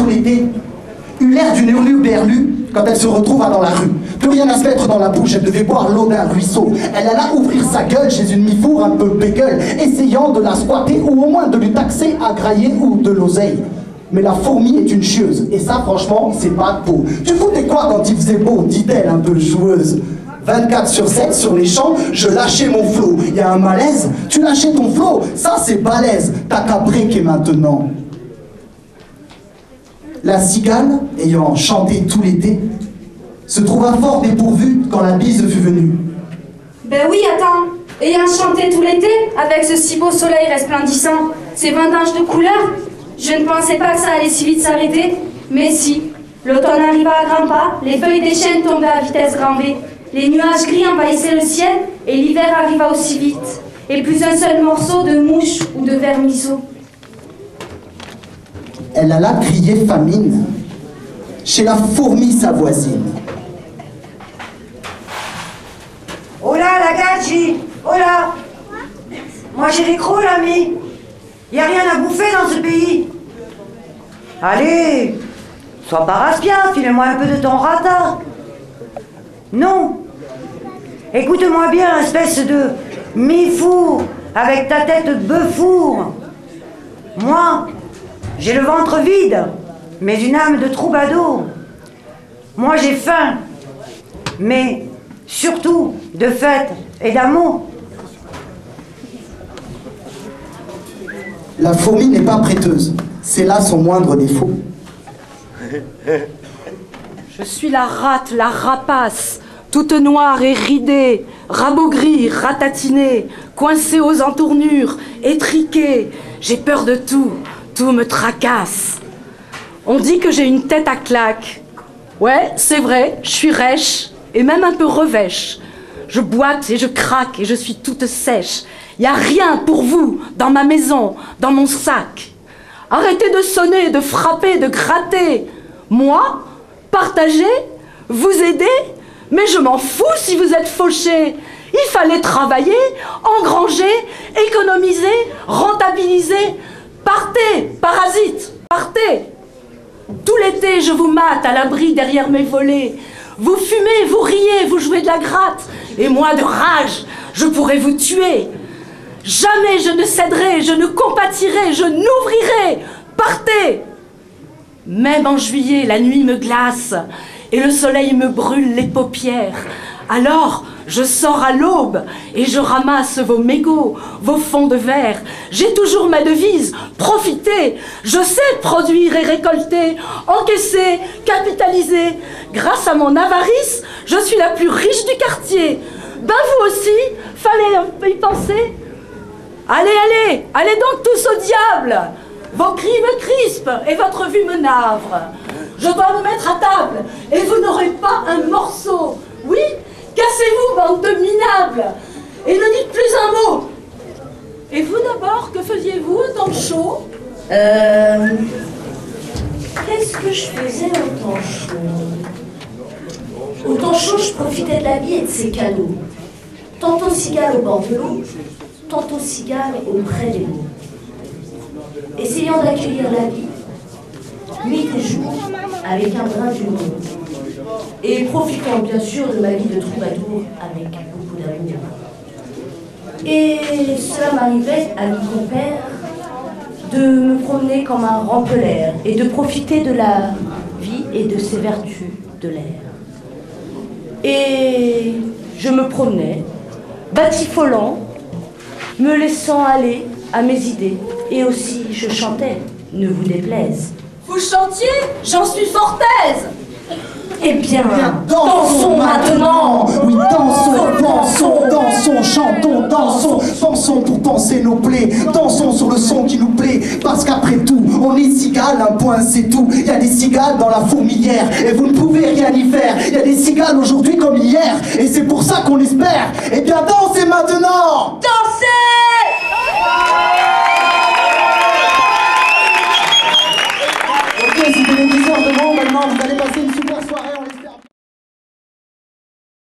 tout l'été, eut l'air d'une hurluberlue quand elle se retrouva dans la rue. Plus rien à se mettre dans la bouche, elle devait boire l'eau d'un ruisseau. Elle alla ouvrir sa gueule chez une mi-four un peu bégueule, essayant de la squatter ou au moins de lui taxer à grailler ou de l'oseille. Mais la fourmi est une chieuse, et ça franchement, c'est pas beau. Tu foutais quoi quand il faisait beau, dit-elle un peu joueuse. 24/7 sur les champs, je lâchais mon flot. Y a un malaise, tu lâchais ton flot, ça c'est balèze. T'as qu'à briquer maintenant. La cigale, ayant chanté tout l'été, se trouva fort dépourvue quand la bise fut venue. Ben oui, attends, ayant chanté tout l'été, avec ce si beau soleil resplendissant, ces vendanges de couleurs, je ne pensais pas que ça allait si vite s'arrêter, mais si. L'automne arriva à grands pas, les feuilles des chênes tombaient à vitesse grand V, les nuages gris envahissaient le ciel, et l'hiver arriva aussi vite, et plus un seul morceau de mouche ou de vermisseau. Elle alla crier famine chez la fourmi sa voisine. Oh là, la gadji! Oh là! Moi j'ai des crocs, l'ami! Y a rien à bouffer dans ce pays! Allez! Sois pas raspien, file-moi un peu de ton rata! Non! Écoute-moi bien, espèce de mi-four avec ta tête bœuf-four! Moi, j'ai le ventre vide, mais une âme de troubadour. Moi j'ai faim, mais surtout de fête et d'amour. La fourmi n'est pas prêteuse, c'est là son moindre défaut. Je suis la rate, la rapace, toute noire et ridée, rabougrie, ratatinée, coincée aux entournures, étriquée. J'ai peur de tout, tout me tracasse. On dit que j'ai une tête à claque. Ouais, c'est vrai, je suis rêche et même un peu revêche. Je boite et je craque et je suis toute sèche. Y a rien pour vous dans ma maison, dans mon sac. Arrêtez de sonner, de frapper, de gratter. Moi, partager, vous aider, mais je m'en fous si vous êtes fauchés. Il fallait travailler, engranger, économiser, rentabiliser. Partez, parasites, partez. Tout l'été, je vous mate à l'abri derrière mes volets. Vous fumez, vous riez, vous jouez de la gratte. Et moi, de rage, je pourrais vous tuer. Jamais je ne céderai, je ne compatirai, je n'ouvrirai. Partez. Même en juillet, la nuit me glace et le soleil me brûle les paupières. Alors, je sors à l'aube et je ramasse vos mégots, vos fonds de verre. J'ai toujours ma devise, profitez. Je sais produire et récolter, encaisser, capitaliser. Grâce à mon avarice, je suis la plus riche du quartier. Ben vous aussi, fallait y penser. Allez, allez, allez donc tous au diable. Vos cris me crispent et votre vue me navre. Je dois me mettre à table et vous n'aurez pas un morceau. Oui, cassez-vous, bande de minables, et ne dites plus un mot. Et vous d'abord, que faisiez-vous au temps chaud? Qu'est-ce que je faisais au temps chaud? Au temps chaud, je profitais de la vie et de ses cadeaux. Tantôt cigale au bord de l'eau, tantôt cigale auprès des mots. Essayant d'accueillir la vie, nuit et jour, avec un brin d'humour. Et profitant bien sûr de ma vie de troubadour avec beaucoup d'amour. Et cela m'arrivait, à mi-compère, de me promener comme un rampelaire et de profiter de la vie et de ses vertus de l'air. Et je me promenais, batifolant, me laissant aller à mes idées. Et aussi je chantais, ne vous déplaise. Vous chantiez? J'en suis fort aise. Eh bien, dansons maintenant. Oui, dansons, dansons, dansons, chantons, dansons, dansons pour danser nos plaies, dansons sur le son qui nous plaît, parce qu'après tout, on est cigale, un point c'est tout. Il y a des cigales dans la fourmilière, et vous ne pouvez rien y faire. Il y a des cigales aujourd'hui comme hier, et c'est pour ça qu'on espère. Eh bien, dansez maintenant.